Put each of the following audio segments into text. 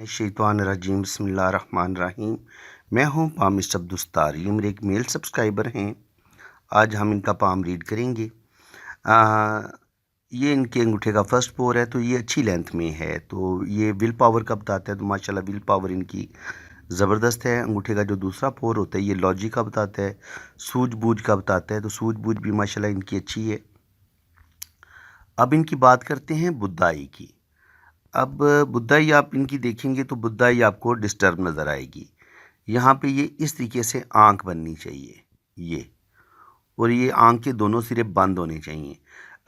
शैतानिर्रजीम बिस्मिल्लाहिर्रहमानिर्रहीम। मैं हूँ पाम मिस्टर अब्दुस्तार, ये मेरे एक मेल सब्सक्राइबर हैं। आज हम इनका पाम रीड करेंगे। ये इनके अंगूठे का फर्स्ट पोर है, तो ये अच्छी लेंथ में है। तो ये विल पावर का बताता है, तो माशाल्लाह विल पावर इनकी ज़बरदस्त है। अंगूठे का जो दूसरा पोर होता है ये लॉजिक का बताता है, सूझबूझ का बताता है। तो सूझबूझ भी माशाल्लाह इनकी अच्छी है। अब इनकी बात करते हैं बुद्धाई की। अब बुद्धाई आप इनकी देखेंगे तो बुद्धाई आपको डिस्टर्ब नज़र आएगी। यहाँ पे ये इस तरीके से आँख बननी चाहिए ये, और ये आँख के दोनों सिरे बंद होने चाहिए।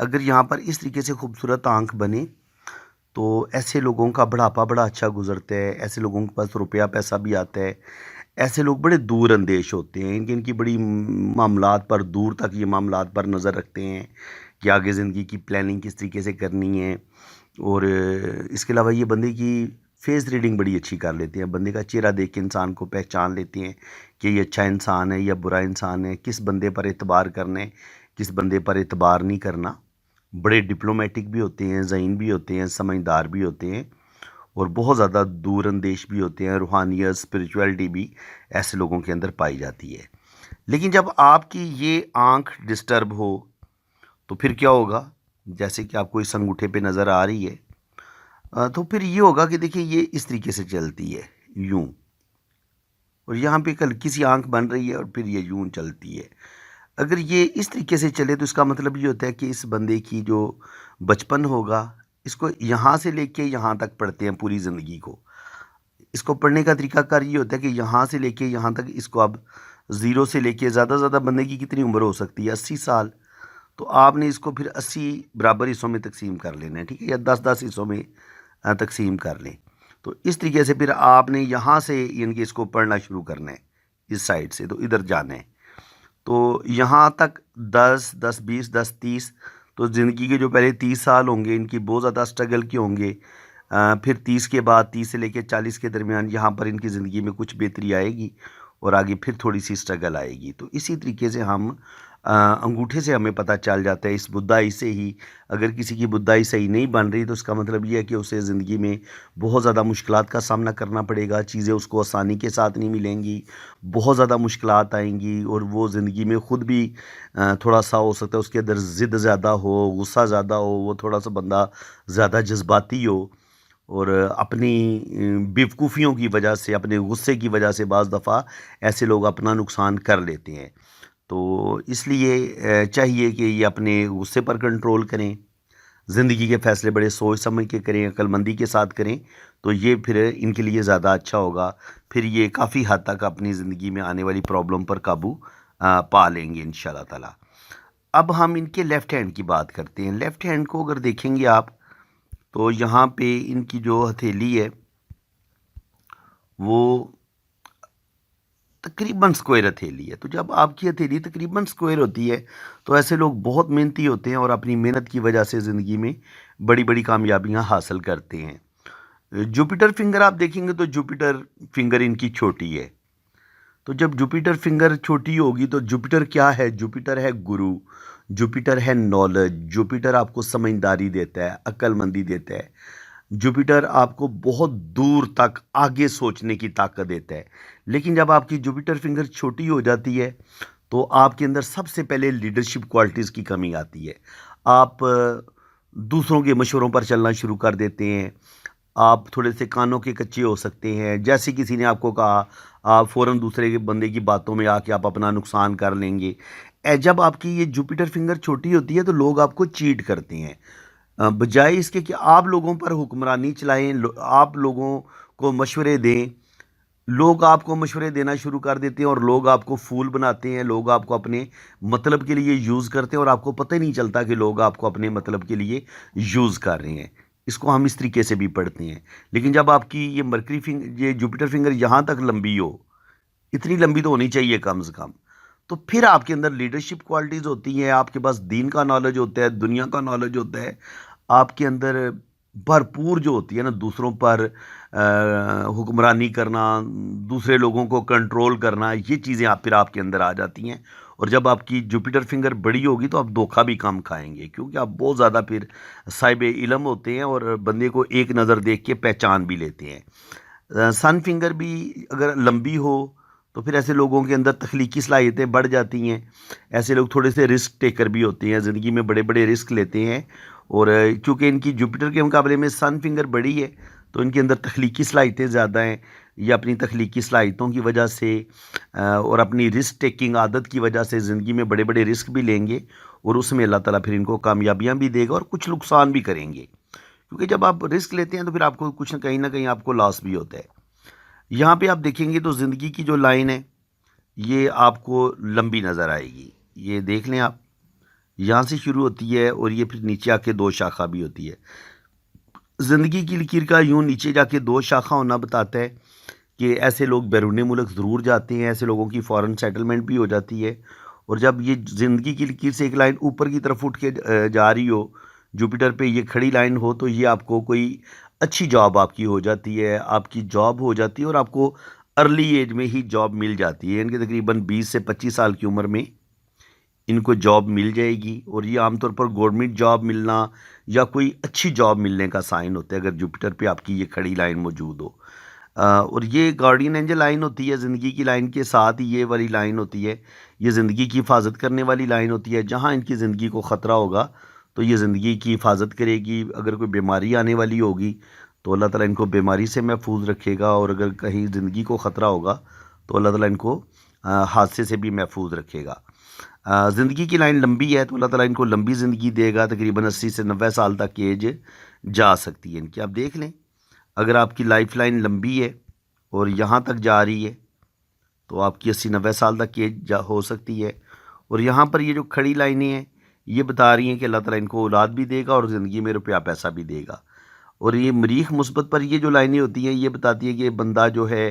अगर यहाँ पर इस तरीके से खूबसूरत आँख बने तो ऐसे लोगों का बुढ़ापा बड़ा अच्छा गुजरता है, ऐसे लोगों के पास रुपया पैसा भी आता है। ऐसे लोग बड़े दूर अंदेश होते हैं, इनकी बड़ी मामलात पर दूर तक ये मामलात पर नज़र रखते हैं कि आगे ज़िंदगी की प्लानिंग किस तरीके से करनी है। और इसके अलावा ये बंदे की फेस रीडिंग बड़ी अच्छी कर लेते हैं। बंदे का चेहरा देख के इंसान को पहचान लेते हैं कि ये अच्छा इंसान है या बुरा इंसान है, किस बंदे पर एतबार करना है, किस बंदे पर एतबार नहीं करना। बड़े डिप्लोमेटिक भी होते हैं, ज़हीन भी होते हैं, समझदार भी होते हैं, और बहुत ज़्यादा दूर अंदेश भी होते हैं। रूहानियत, स्पिरिचुअलिटी भी ऐसे लोगों के अंदर पाई जाती है। लेकिन जब आपकी ये आँख डिस्टर्ब हो तो फिर क्या होगा? जैसे कि आपको इस अंगूठे पे नज़र आ रही है, तो फिर ये होगा कि देखिए ये इस तरीके से चलती है यूं, और यहाँ पे कल किसी आँख बन रही है और फिर ये यूं चलती है। अगर ये इस तरीके से चले तो इसका मतलब ये होता है कि इस बंदे की जो बचपन होगा, इसको यहाँ से लेके यहाँ तक पढ़ते हैं पूरी ज़िंदगी को। इसको पढ़ने का तरीकाकार ये होता है कि यहाँ से लेके यहाँ तक इसको अब ज़ीरो से लेके ज़्यादा से ज़्यादा बंदे की कितनी उम्र हो सकती है? 80 साल। तो आपने इसको फिर 80 बराबर हिस्सों में तकसीम कर लेना है, ठीक है, या 10-10 हिस्सों में तकसीम कर लें। तो इस तरीके से फिर आपने यहाँ से यानी कि इसको पढ़ना शुरू करना है, इस साइड से तो इधर जाना है। तो यहाँ तक 10, 10, 20, 10, 30, तो ज़िंदगी के जो पहले 30 साल होंगे इनकी बहुत ज़्यादा स्ट्रगल के होंगे। फिर 30 के बाद 30 से लेकर 40 के दरमियान यहाँ पर इनकी ज़िंदगी में कुछ बेहतरी आएगी, और आगे फिर थोड़ी सी स्ट्रगल आएगी। तो इसी तरीके से हम अंगूठे से हमें पता चल जाता है, इस बुद्धाई से ही। अगर किसी की बुद्धाई सही नहीं बन रही तो इसका मतलब ये है कि उसे ज़िंदगी में बहुत ज़्यादा मुश्किलात का सामना करना पड़ेगा। चीज़ें उसको आसानी के साथ नहीं मिलेंगी, बहुत ज़्यादा मुश्किलात आएंगी, और वो ज़िंदगी में ख़ुद भी थोड़ा सा हो सकता है उसके अंदर ज़िद ज़्यादा हो, गुस्सा ज़्यादा हो, वो थोड़ा सा बंदा ज़्यादा जज्बाती हो, और अपनी बेवकूफ़ियों की वजह से, अपने गुस्से की वजह से बाज़ दफ़ा ऐसे लोग अपना नुकसान कर लेते हैं। तो इसलिए चाहिए कि ये अपने गुस्से पर कंट्रोल करें, ज़िंदगी के फ़ैसले बड़े सोच समझ के करें, अक्लमंदी के साथ करें, तो ये फिर इनके लिए ज़्यादा अच्छा होगा। फिर ये काफ़ी हद तक अपनी ज़िंदगी में आने वाली प्रॉब्लम पर काबू पा लेंगे इंशाल्लाह ताला। अब हम इनके लेफ़्ट हैंड की बात करते हैं। लेफ़्ट हैंड को अगर देखेंगे आप, तो यहाँ पे इनकी जो हथेली है वो तकरीबन स्क्वायर हथेली है। तो जब आपकी हथेली तकरीबन स्क्वायर होती है तो ऐसे लोग बहुत मेहनती होते हैं और अपनी मेहनत की वजह से ज़िंदगी में बड़ी बड़ी कामयाबियां हासिल करते हैं। जुपिटर फिंगर आप देखेंगे तो जुपिटर फिंगर इनकी छोटी है। तो जब जुपिटर फिंगर छोटी होगी तो जुपिटर क्या है? जुपिटर है गुरु, जुपिटर है नॉलेज, जुपिटर आपको समझदारी देता है, अक्लमंदी देता है। जुपिटर आपको बहुत दूर तक आगे सोचने की ताकत देता है। लेकिन जब आपकी जुपिटर फिंगर छोटी हो जाती है तो आपके अंदर सबसे पहले लीडरशिप क्वालिटीज़ की कमी आती है। आप दूसरों के मशवरों पर चलना शुरू कर देते हैं। आप थोड़े से कानों के कच्चे हो सकते हैं। जैसे किसी ने आपको कहा, आप फ़ौरन दूसरे के बंदे की बातों में आके आप अपना नुकसान कर लेंगे। जब आपकी ये जुपिटर फिंगर छोटी होती है तो लोग आपको चीट करते हैं। बजाय इसके कि आप लोगों पर हुक्मरानी चलाएं, आप लोगों को मशवरे दें, लोग आपको मशवरे देना शुरू कर देते हैं और लोग आपको फूल बनाते हैं। लोग आपको अपने मतलब के लिए यूज़ करते हैं और आपको पता ही नहीं चलता कि लोग आपको अपने मतलब के लिए यूज़ कर रहे हैं। इसको हम इस तरीके से भी पढ़ते हैं। लेकिन जब आपकी ये मरकरी फिंगर, ये जुपिटर फिंगर यहाँ तक लंबी हो, इतनी लंबी तो होनी चाहिए कम से कम, तो फिर आपके अंदर लीडरशिप क्वालिटीज़ होती हैं, आपके पास दीन का नॉलेज होता है, दुनिया का नॉलेज होता है, आपके अंदर भरपूर जो होती है ना दूसरों पर हुक्मरानी करना, दूसरे लोगों को कंट्रोल करना, ये चीज़ें आप फिर आपके अंदर आ जाती हैं। और जब आपकी जुपिटर फिंगर बड़ी होगी तो आप धोखा भी कम खाएंगे, क्योंकि आप बहुत ज़्यादा फिर साहिब इल्म होते हैं और बंदे को एक नज़र देख के पहचान भी लेते हैं। सन फिंगर भी अगर लंबी हो तो फिर ऐसे लोगों के अंदर तख्लीकी सलाहियतें बढ़ जाती हैं। ऐसे लोग थोड़े से रिस्क टेकर भी होते हैं, ज़िंदगी में बड़े बड़े रिस्क लेते हैं। और चूँकि इनकी जुपिटर के मुकाबले में सन फिंगर बड़ी है तो इनके अंदर तख्लीकी सलाहियतें ज़्यादा हैं। ये अपनी तख्लीकी सलाहियतों की वजह से और अपनी रिस्क टेकिंग आदत की वजह से ज़िंदगी में बड़े बड़े रिस्क भी लेंगे और उसमें अल्लाह ताला फिर इनको कामयाबियाँ भी देगा और कुछ नुकसान भी करेंगे। क्योंकि जब आप रिस्क लेते हैं तो फिर आपको कुछ न कहीं आपको लॉस भी होता है। यहाँ पे आप देखेंगे तो ज़िंदगी की जो लाइन है ये आपको लंबी नज़र आएगी। ये देख लें आप, यहाँ से शुरू होती है और ये फिर नीचे आके दो शाखा भी होती है। ज़िंदगी की लकीर का यूँ नीचे जाके दो शाखा होना बताता है कि ऐसे लोग बैरून मुल्क ज़रूर जाते हैं, ऐसे लोगों की फ़ॉरेन सेटलमेंट भी हो जाती है। और जब ये ज़िंदगी की लकीर से एक लाइन ऊपर की तरफ उठ के जा रही हो, जुपिटर पे ये खड़ी लाइन हो, तो ये आपको कोई अच्छी जॉब आपकी हो जाती है, आपकी जॉब हो जाती है और आपको अर्ली एज में ही जॉब मिल जाती है। इनके तकरीबन 20 से 25 साल की उम्र में इनको जॉब मिल जाएगी और ये आमतौर पर गवर्नमेंट जॉब मिलना या कोई अच्छी जॉब मिलने का साइन होता है अगर जुपिटर पे आपकी ये खड़ी लाइन मौजूद हो। और ये गार्डियन एंजल लाइन होती है, ज़िंदगी की लाइन के साथ ही ये वाली लाइन होती है। ये ज़िंदगी की हिफाजत करने वाली लाइन होती है। जहाँ इनकी ज़िंदगी को ख़तरा होगा तो ये ज़िंदगी की हिफाजत करेगी। अगर कोई बीमारी आने वाली होगी तो अल्लाह ताला इनको बीमारी से महफूज रखेगा और अगर कहीं ज़िंदगी को ख़तरा होगा तो अल्लाह ताला इनको हादसे से भी महफूज रखेगा। ज़िंदगी की लाइन लंबी है तो अल्लाह ताला इनको लंबी ज़िंदगी देगा। तकरीबन 80 से 90 साल तक की एज जा सकती है इनकी। आप देख लें, अगर आपकी लाइफ लाइन लंबी है और यहाँ तक जा रही है तो आपकी 80-90 साल तक की एज हो सकती है। और यहाँ पर ये जो खड़ी लाइनें हैं ये बता रही हैं कि अल्लाह ताला इनको औलाद भी देगा और ज़िंदगी में रुपया पैसा भी देगा। और ये मरीख मुस्बत पर ये जो लाइनें होती हैं ये बताती है कि बंदा जो है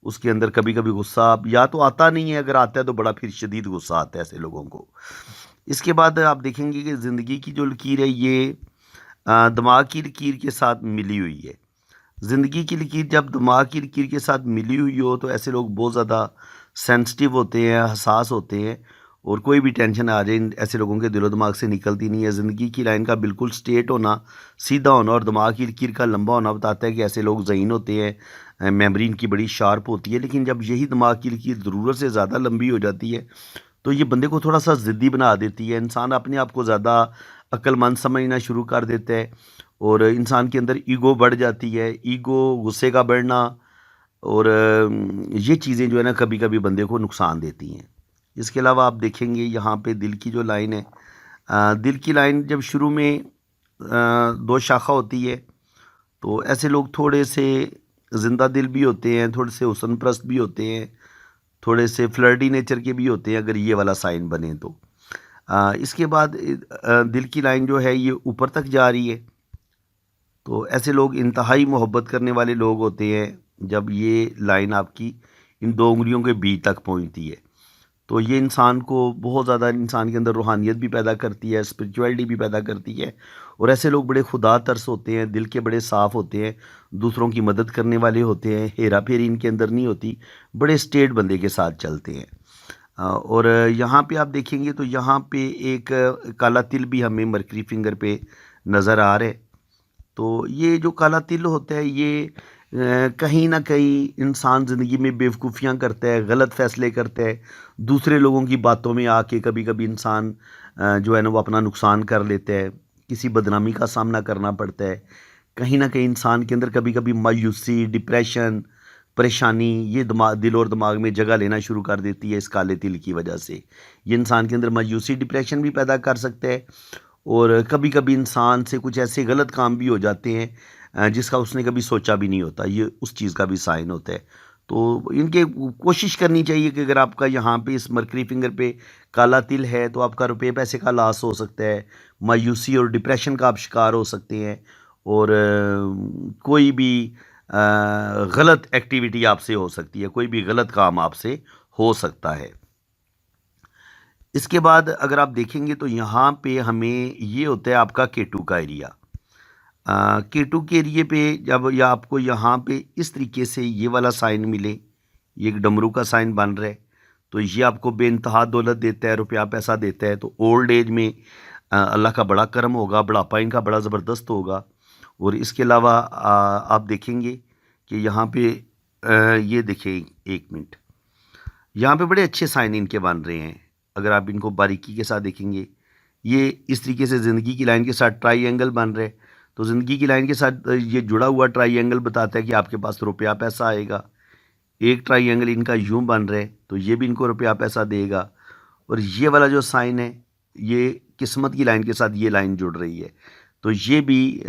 उसके अंदर कभी कभी गुस्सा या तो आता नहीं है, अगर आता है तो बड़ा फिर शदीद गुस्सा आता है ऐसे लोगों को। इसके बाद आप देखेंगे कि ज़िंदगी की जो लकीर है ये दिमाग की लकीर के साथ मिली हुई है। ज़िंदगी की लकीर जब दिमाग की लकीर के साथ मिली हुई हो तो ऐसे लोग बहुत ज़्यादा सेंसिटिव होते हैं, हसास होते हैं और कोई भी टेंशन आ जाए ऐसे लोगों के दिलो दिमाग से निकलती नहीं है। ज़िंदगी की लाइन का बिल्कुल स्ट्रेट होना, सीधा होना और दिमाग की लकीर का लंबा होना बताता है कि ऐसे लोग ज़हीन होते हैं, मेमोरी इनकी बड़ी शार्प होती है। लेकिन जब यही दिमाग की लकीर ज़रूरत से ज़्यादा लंबी हो जाती है तो ये बंदे को थोड़ा सा ज़िद्दी बना देती है। इंसान अपने आप को ज़्यादा अक्लमंद समझना शुरू कर देता है और इंसान के अंदर ईगो बढ़ जाती है। ईगो, गुस्से का बढ़ना और ये चीज़ें जो है ना कभी कभी बंदे को नुकसान देती हैं। इसके अलावा आप देखेंगे यहाँ पे दिल की जो लाइन है, दिल की लाइन जब शुरू में दो शाखा होती है तो ऐसे लोग थोड़े से ज़िंदा दिल भी होते हैं, थोड़े से हुस्न परस्त भी होते हैं, थोड़े से फ्लर्टी नेचर के भी होते हैं अगर ये वाला साइन बने तो। इसके बाद दिल की लाइन जो है ये ऊपर तक जा रही है तो ऐसे लोग इंतहाई मोहब्बत करने वाले लोग होते हैं। जब ये लाइन आपकी इन दो उंगलियों के बीच तक पहुंचती है तो ये इंसान को बहुत ज़्यादा, इंसान के अंदर रूहानियत भी पैदा करती है, स्पिरिचुअलिटी भी पैदा करती है। और ऐसे लोग बड़े खुदा तरस होते हैं, दिल के बड़े साफ़ होते हैं, दूसरों की मदद करने वाले होते हैं, हेरा फेरी इनके अंदर नहीं होती, बड़े स्टेट बंदे के साथ चलते हैं। और यहाँ पे आप देखेंगे तो यहाँ पे एक काला तिल भी हमें मरकरी फिंगर पे नज़र आ रहा है। तो ये जो काला तिल होता है ये कहीं ना कहीं इंसान ज़िंदगी में बेवकूफ़ियाँ करता है, गलत फ़ैसले करता है, दूसरे लोगों की बातों में आके कभी कभी इंसान जो है ना वो अपना नुकसान कर लेता है, किसी बदनामी का सामना करना पड़ता है। कहीं ना कहीं इंसान के अंदर कभी कभी मायूसी, डिप्रेशन, परेशानी ये दिल और दिमाग में जगह लेना शुरू कर देती है इस काले तिल की वजह से। ये इंसान के अंदर मायूसी, डिप्रेशन भी पैदा कर सकता है और कभी कभी इंसान से कुछ ऐसे गलत काम भी हो जाते हैं जिसका उसने कभी सोचा भी नहीं होता, ये उस चीज़ का भी साइन होता है। तो इनके कोशिश करनी चाहिए कि अगर आपका यहाँ पे इस मरकरी फिंगर पे काला तिल है तो आपका रुपये पैसे का लॉस हो सकता है, मायूसी और डिप्रेशन का आप शिकार हो सकते हैं और कोई भी गलत एक्टिविटी आपसे हो सकती है, कोई भी गलत काम आपसे हो सकता है। इसके बाद अगर आप देखेंगे तो यहाँ पे हमें ये होता है आपका केटू का एरिया। केटू के एरिए पे जब या आपको यहाँ पे इस तरीके से ये वाला साइन मिले, ये एक डमरू का साइन बन रहा है, तो ये आपको बेइंतहा दौलत देता है, रुपया पैसा देता है। तो ओल्ड एज में अल्लाह का बड़ा करम होगा, बुढ़ापा इनका बड़ा ज़बरदस्त होगा। और इसके अलावा आप देखेंगे कि यहाँ पे ये देखिए, एक मिनट, यहाँ पे बड़े अच्छे साइन इनके बन रहे हैं। अगर आप इनको बारीकी के साथ देखेंगे, ये इस तरीके से ज़िंदगी की लाइन के साथ ट्राई बन रहे। तो ज़िंदगी की लाइन के साथ ये जुड़ा हुआ ट्राई बताता है कि आपके पास रुपया पैसा आएगा। एक ट्राई इनका यूं बन रहा है तो ये भी इनको रुपया पैसा देगा। और ये वाला जो साइन है, ये किस्मत की लाइन के साथ ये लाइन जुड़ रही है, तो ये भी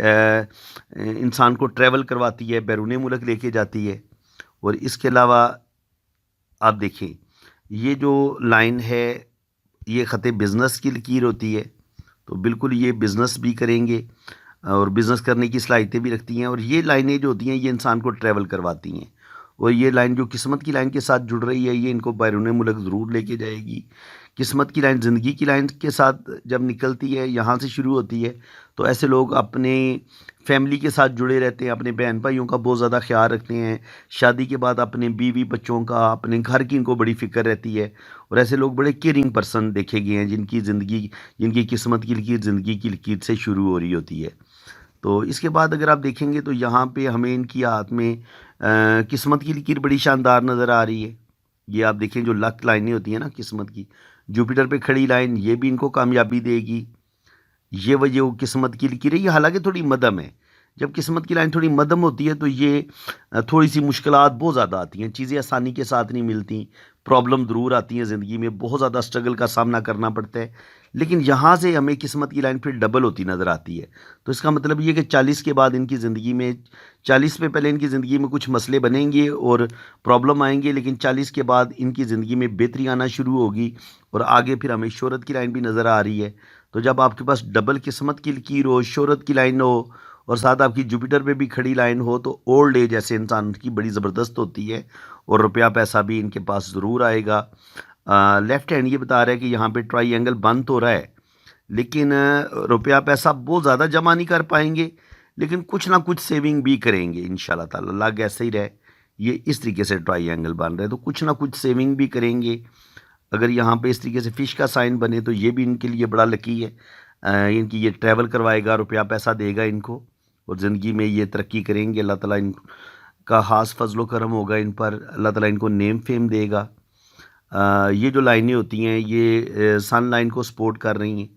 इंसान को ट्रैवल करवाती है, बैरून मुल्क लेके जाती है। और इसके अलावा आप देखें, ये जो लाइन है, ये ख़त बिज़नेस की लकीर होती है। तो बिल्कुल ये बिज़नेस भी करेंगे और बिज़नेस करने की सलाहियतें भी रखती हैं। और ये लाइनें जो होती हैं, ये इंसान को ट्रैवल करवाती हैं। और ये लाइन जो किस्मत की लाइन के साथ जुड़ रही है, ये इनको बैरून मुल्क ज़रूर लेके जाएगी। किस्मत की लाइन ज़िंदगी की लाइन के साथ जब निकलती है, यहाँ से शुरू होती है, तो ऐसे लोग अपने फैमिली के साथ जुड़े रहते हैं, अपने बहन भाइयों का बहुत ज़्यादा ख्याल रखते हैं। शादी के बाद अपने बीवी बच्चों का, अपने घर की इनको बड़ी फ़िक्र रहती है। और ऐसे लोग बड़े केयरिंग पर्सन देखे गए हैं, जिनकी किस्मत की लकीर ज़िंदगी की लकीर से शुरू हो रही होती है। तो इसके बाद अगर आप देखेंगे तो यहाँ पे हमें इनकी हाथ में किस्मत की लकीर बड़ी शानदार नज़र आ रही है। ये आप देखें, जो लक लाइनें होती हैं ना किस्मत की, जुपिटर पे खड़ी लाइन, ये भी इनको कामयाबी देगी। ये वजह वो किस्मत की लकीर है। ये हालांकि थोड़ी मध्यम है। जब किस्मत की लाइन थोड़ी मध्यम होती है तो ये थोड़ी सी मुश्किलात बहुत ज़्यादा आती हैं, चीज़ें आसानी के साथ नहीं मिलती, प्रॉब्लम ज़रूर आती हैं ज़िंदगी में, बहुत ज़्यादा स्ट्रगल का सामना करना पड़ता है। लेकिन यहाँ से हमें किस्मत की लाइन फिर डबल होती नज़र आती है। तो इसका मतलब ये कि 40 के बाद इनकी ज़िंदगी में, 40 पे पहले इनकी ज़िंदगी में कुछ मसले बनेंगे और प्रॉब्लम आएंगे, लेकिन 40 के बाद इनकी ज़िंदगी में बेहतरी आना शुरू होगी। और आगे फिर हमें शोहरत की लाइन भी नज़र आ रही है। तो जब आपके पास डबल किस्मत की लकीर हो, शोहरत की लाइन हो, और साथ आपकी जुपिटर पे भी खड़ी लाइन हो, तो ओल्ड एज ऐसे इंसान की बड़ी ज़बरदस्त होती है और रुपया पैसा भी इनके पास ज़रूर आएगा। लेफ़्ट हैंड ये बता रहा है कि यहाँ पे ट्राई बंद तो रहा है, लेकिन रुपया पैसा बहुत ज़्यादा जमा नहीं कर पाएंगे, लेकिन कुछ ना कुछ सेविंग भी करेंगे इंशाल्लाह ताला। लग ऐसे ही रहे, ये इस तरीके से ट्राई बन रहा है, तो कुछ ना कुछ सेविंग भी करेंगे। अगर यहाँ पे इस तरीके से फ़िश का साइन बने तो ये भी इनके लिए बड़ा लकी है। इनकी ये ट्रैवल करवाएगा, रुपया पैसा देगा इनको, और ज़िंदगी में ये तरक्की करेंगे। अल्लाह ताला इनका ख़ास फजलो करम होगा इन पर, अल्लाह ताला इनको नेम फेम देगा। ये जो लाइनें होती हैं, ये सन लाइन को सपोर्ट कर रही हैं।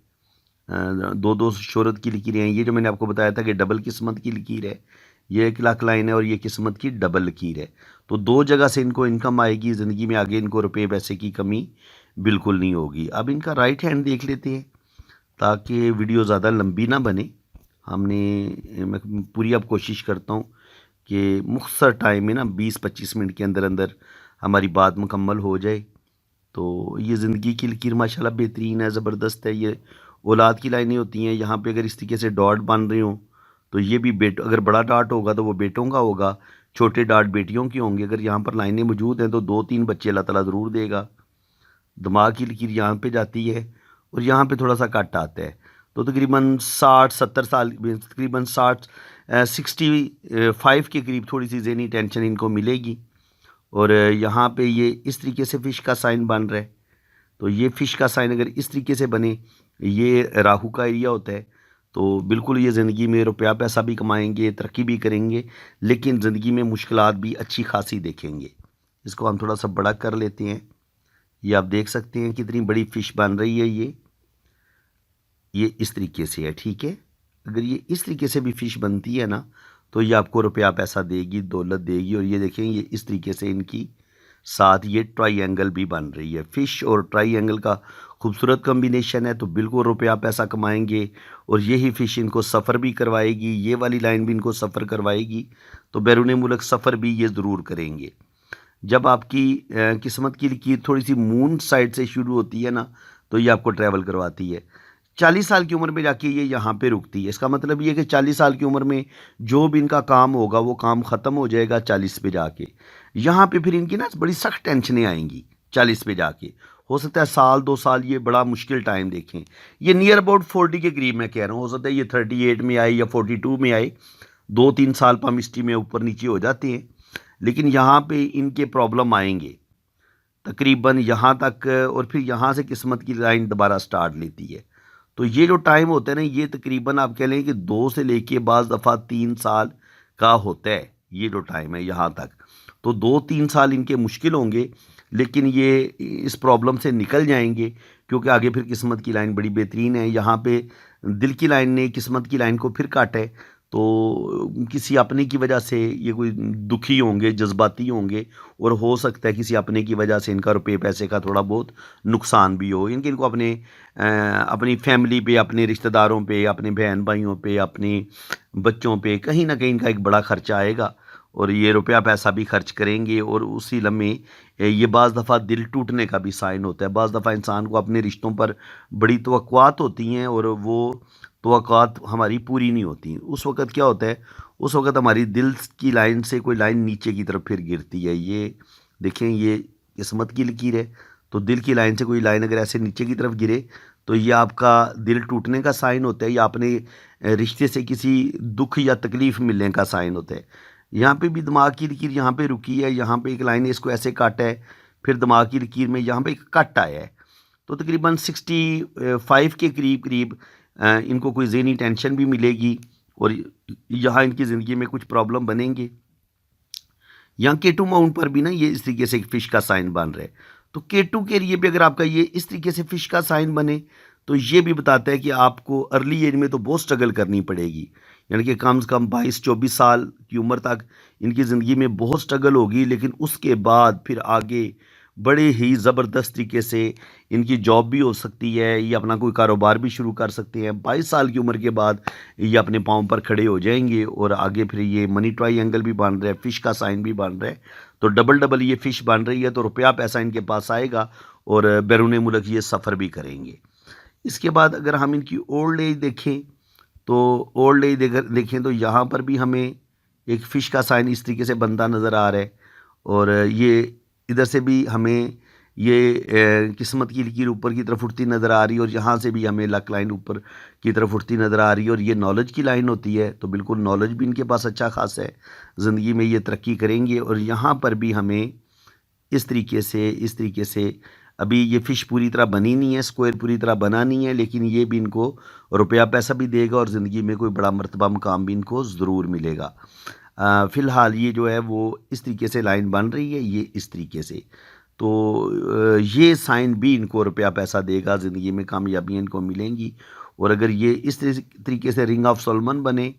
दो दो शोहरत की लकीरें हैं। ये जो मैंने आपको बताया था कि डबल किस्मत की लकीर है, ये एक लाख लाइन है, और ये किस्मत की डबल लकीर है। तो दो जगह से इनको इनकम आएगी ज़िंदगी में, आगे इनको रुपये पैसे की कमी बिल्कुल नहीं होगी। अब इनका राइट हैंड देख लेते हैं ताकि वीडियो ज़्यादा लंबी ना बने। मैं पूरी अब कोशिश करता हूँ कि मुख्तसर टाइम में ना 20-25 मिनट के अंदर अंदर हमारी बात मुकम्मल हो जाए। तो ये ज़िंदगी की लकीर माशाल्लाह बेहतरीन है, ज़बरदस्त है। ये औलाद की लाइनें होती हैं। यहाँ पे अगर इस तरीके से डॉट बन रहे हों तो ये भी अगर बड़ा डॉट होगा तो वो बेटों का होगा, छोटे डॉट बेटियों के होंगे। अगर यहाँ पर लाइनें मौजूद हैं तो 2-3 बच्चे अल्लाह ताला ज़रूर देगा। दिमाग की लकीर यहाँ पे जाती है और यहाँ पे थोड़ा सा कट आता है। तो तकरीबन 60-70 साल, तकरीबन 65 के करीब थोड़ी सी ज़हनी टेंशन इनको मिलेगी। और यहाँ पे ये इस तरीके से फ़िश का साइन बन रहा है। तो ये फ़िश का साइन अगर इस तरीके से बने, ये राहु का एरिया होता है, तो बिल्कुल ये ज़िंदगी में रुपया पैसा भी कमाएंगे, तरक्की भी करेंगे, लेकिन ज़िंदगी में मुश्किलात भी अच्छी खासी देखेंगे। इसको हम थोड़ा सा बड़ा कर लेते हैं। ये आप देख सकते हैं कितनी बड़ी फ़िश बन रही है। ये इस तरीके से है, ठीक है। अगर ये इस तरीके से भी फ़िश बनती है ना, तो ये आपको रुपया पैसा देगी, दौलत देगी। और ये देखें, ये इस तरीके से इनकी साथ ये ट्रायंगल भी बन रही है। फ़िश और ट्रायंगल का खूबसूरत कम्बिनेशन है, तो बिल्कुल रुपया पैसा कमाएंगे। और यही फ़िश इनको सफ़र भी करवाएगी, ये वाली लाइन भी इनको सफ़र करवाएगी। तो बैरून मुल्क सफ़र भी ये ज़रूर करेंगे। जब आपकी किस्मत की लकीर थोड़ी सी मून साइड से शुरू होती है ना, तो ये आपको ट्रैवल करवाती है। 40 साल की उम्र में जाके ये यहाँ पे रुकती है। इसका मतलब ये है कि 40 साल की उम्र में जो भी इनका काम होगा वो काम ख़त्म हो जाएगा 40 पे जाके। यहाँ पे फिर इनकी ना बड़ी सख्त टेंशनें आएंगी 40 पे जाके। हो सकता है 1-2 साल ये बड़ा मुश्किल टाइम देखें। ये नियर अबाउट 40 के करीब मैं कह रहा हूँ। हो सकता है ये 38 में आए या 42 में आए, 2-3 साल पामिस्ट्री में ऊपर नीचे हो जाते हैं। लेकिन यहाँ पे इनके प्रॉब्लम आएंगे तकरीबन यहाँ तक, और फिर यहाँ से किस्मत की लाइन दोबारा स्टार्ट लेती है। तो ये जो टाइम होता है ना, ये तकरीबन आप कह लें कि 2 से लेके बाज़ दफ़ा 3 साल का होता है। ये जो टाइम है यहाँ तक, तो 2-3 साल इनके मुश्किल होंगे, लेकिन ये इस प्रॉब्लम से निकल जाएंगे, क्योंकि आगे फिर किस्मत की लाइन बड़ी बेहतरीन है। यहाँ पे दिल की लाइन ने किस्मत की लाइन को फिर काटा है, तो किसी अपने की वजह से ये कोई दुखी होंगे, जज्बाती होंगे, और हो सकता है किसी अपने की वजह से इनका रुपये पैसे का थोड़ा बहुत नुकसान भी हो। इनको अपनी फैमिली पे, अपने रिश्तेदारों पे, अपने बहन भाइयों पे, अपने बच्चों पे कहीं ना कहीं इनका एक बड़ा खर्चा आएगा, और ये रुपया पैसा भी खर्च करेंगे। और उसी लम्हे ये बाज़ दफ़ा दिल टूटने का भी साइन होता है। बाज़ दफ़ा इंसान को अपने रिश्तों पर बड़ी तवक्कुआत होती हैं, और वो तवक्कुआत हमारी पूरी नहीं होती। उस वक़्त क्या होता है, उस वक़्त हमारी दिल की लाइन से कोई लाइन नीचे की तरफ फिर गिरती है। ये देखें, ये किस्मत की लकीर है। तो दिल की लाइन से कोई लाइन अगर ऐसे नीचे की तरफ गिरे, तो ये आपका दिल टूटने का साइन होता है, या अपने रिश्ते से किसी दुख या तकलीफ़ मिलने का साइन होता है। यहाँ पे भी दिमाग की लकीर यहाँ पे रुकी है, यहाँ पे एक लाइन है, इसको ऐसे काटा है, फिर दिमाग की लकीर में यहाँ पे एक कट आया है। तो तकरीबन 65 के करीब करीब इनको कोई ज़हनी टेंशन भी मिलेगी, और यहाँ इनकी ज़िंदगी में कुछ प्रॉब्लम बनेंगे। यहाँ केटू माउंट पर भी ना ये इस तरीके से एक फ़िश का साइन बन रहा है। तो केटू के लिए भी अगर आपका ये इस तरीके से फ़िश का साइन बने, तो ये भी बताता है कि आपको अर्ली एज में तो बहुत स्ट्रगल करनी पड़ेगी। यानी कि कम से कम 22-24 साल की उम्र तक इनकी ज़िंदगी में बहुत स्ट्रगल होगी, लेकिन उसके बाद फिर आगे बड़े ही ज़बरदस्त तरीके से इनकी जॉब भी हो सकती है, ये अपना कोई कारोबार भी शुरू कर सकते हैं। 22 साल की उम्र के बाद ये अपने पाँव पर खड़े हो जाएंगे, और आगे फिर ये मनी ट्रायंगल भी बन रहा है, फ़िश का साइन भी बन रहा है, तो डबल डबल ये फ़िश बन रही है। तो रुपया पैसा इनके पास आएगा, और बैरून मुल्क ये सफ़र भी करेंगे। इसके बाद अगर हम इनकी ओल्ड एज देखें, तो ओल्ड एज देखें तो यहाँ पर भी हमें एक फ़िश का साइन इस तरीके से बनता नज़र आ रहा है, और ये इधर से भी हमें ये किस्मत की लकीर ऊपर की तरफ उठती नज़र आ रही है, और यहाँ से भी हमें लक लाइन ऊपर की तरफ उठती नज़र आ रही है। और ये नॉलेज की लाइन होती है, तो बिल्कुल नॉलेज भी इनके पास अच्छा खासा है, ज़िंदगी में ये तरक्की करेंगे। और यहाँ पर भी हमें इस तरीके से अभी ये फ़िश पूरी तरह बनी नहीं है, स्क्वायर पूरी तरह बना नहीं है, लेकिन ये भी इनको रुपया पैसा भी देगा, और ज़िंदगी में कोई बड़ा मर्तबा मुकाम भी इनको ज़रूर मिलेगा। फ़िलहाल ये जो है वो इस तरीके से लाइन बन रही है, ये इस तरीके से। तो ये साइन भी इनको रुपया पैसा देगा, ज़िंदगी में कामयाबियाँ इनको मिलेंगी। और अगर ये इस तरीके से रिंग ऑफ सोलमन बने,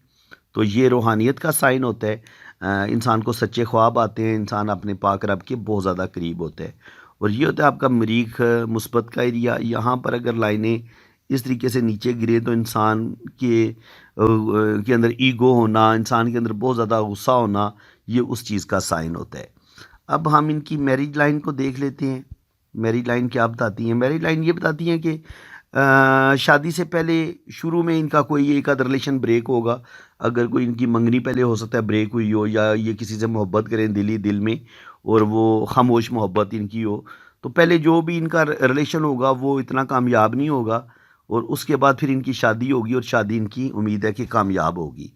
तो ये रूहानियत का साइन होता है। इंसान को सच्चे ख्वाब आते हैं, इंसान अपने पाक रब के बहुत ज़्यादा करीब होता है। और ये होता है आपका मरीख मुस्बत का एरिया। यहाँ पर अगर लाइनें इस तरीके से नीचे गिरे, तो इंसान के अंदर ईगो होना, इंसान के अंदर बहुत ज़्यादा गुस्सा होना, ये उस चीज़ का साइन होता है। अब हम इनकी मैरिज लाइन को देख लेते हैं। मैरिज लाइन क्या बताती हैं? मैरिज लाइन ये बताती हैं कि शादी से पहले शुरू में इनका कोई एक आध रिलेशन ब्रेक होगा। अगर कोई इनकी मंगनी पहले हो सकता है ब्रेक हुई हो, या ये किसी से मोहब्बत करें दिल ही दिल में, और वो खामोश मोहब्बत इनकी हो, तो पहले जो भी इनका रिलेशन होगा वो इतना कामयाब नहीं होगा, और उसके बाद फिर इनकी शादी होगी, और शादी इनकी उम्मीद है कि कामयाब होगी।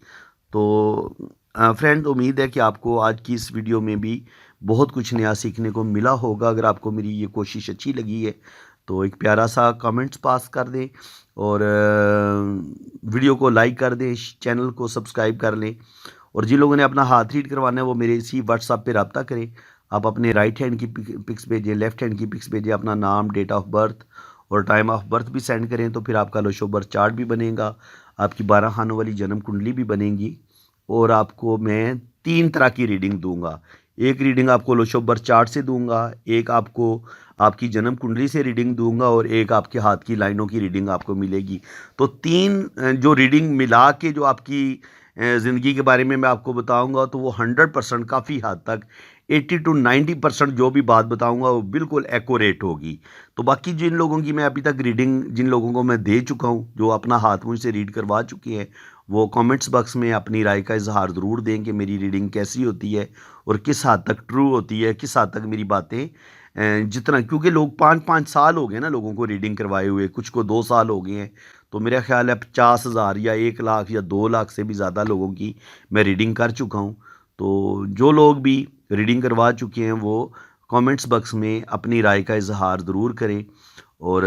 तो फ्रेंड, उम्मीद है कि आपको आज की इस वीडियो में भी बहुत कुछ नया सीखने को मिला होगा। अगर आपको मेरी ये कोशिश अच्छी लगी है, तो एक प्यारा सा कमेंट्स पास कर दें, और वीडियो को लाइक कर दें, चैनल को सब्सक्राइब कर लें। और जिन लोगों ने अपना हाथ रीड करवाना है, वो मेरे इसी व्हाट्सएप पे रब्ता करें। आप अपने राइट हैंड की पिक्स भेजें, लेफ़्ट हैंड की पिक्स भेजें, अपना नाम, डेट ऑफ बर्थ और टाइम ऑफ बर्थ भी सेंड करें, तो फिर आपका लोशो बर्थ चार्ट भी बनेगा, आपकी 12 खानों वाली जन्म कुंडली भी बनेगी। और आपको मैं 3 तरह की रीडिंग दूंगा। एक रीडिंग आपको लोशो बर्थ चार्ट से दूंगा, एक आपको आपकी जन्म कुंडली से रीडिंग दूंगा, और एक आपके हाथ की लाइनों की रीडिंग आपको मिलेगी। तो 3 जो रीडिंग मिला के जो आपकी ज़िंदगी के बारे में मैं आपको बताऊंगा, तो वो 100% काफ़ी हद तक 80 to 90% जो भी बात बताऊंगा वो बिल्कुल एक्यूरेट होगी। तो बाकी जिन लोगों की मैं अभी तक रीडिंग, जिन लोगों को मैं दे चुका हूँ, जो अपना हाथ मुझसे रीड करवा चुके हैं, वो कमेंट्स बॉक्स में अपनी राय का इजहार ज़रूर दें कि मेरी रीडिंग कैसी होती है, और किस हद तक ट्रू होती है, किस हद तक मेरी बातें जितना, क्योंकि लोग 5-5 साल हो गए ना लोगों को रीडिंग करवाए हुए, कुछ को 2 साल हो गए हैं। तो मेरा ख्याल है 50,000 या 1 लाख या 2 लाख से भी ज़्यादा लोगों की मैं रीडिंग कर चुका हूँ। तो जो लोग भी रीडिंग करवा चुके हैं, वो कमेंट्स बॉक्स में अपनी राय का इजहार ज़रूर करें। और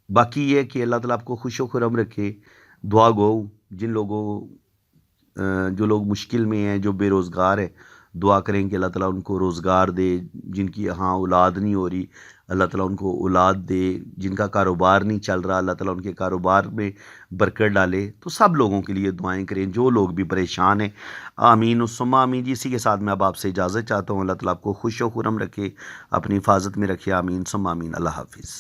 बाकी ये कि अल्लाह ताला आपको खुश व खुरम रखे। दुआ गो जिन लोगों जो लोग मुश्किल में हैं, जो बेरोज़गार है, दुआ करें कि अल्लाह ताला उनको रोज़गार दे। जिनकी यहाँ औलाद नहीं हो रही, अल्लाह ताला उनको औलाद दे। जिनका कारोबार नहीं चल रहा, अल्लाह ताला उनके कारोबार में बरकत डाले। तो सब लोगों के लिए दुआएं करें, जो लोग भी परेशान हैं। आमीन सुम्मा आमीन जी। इसी के साथ मैं अब आपसे इजाज़त चाहता हूँ। अल्लाह ताला आपको खुश व खुरम रखे, अपनी हिफाजत में रखे। आमीन सुम्मा आमीन। अल्लाह हाफ़िज़।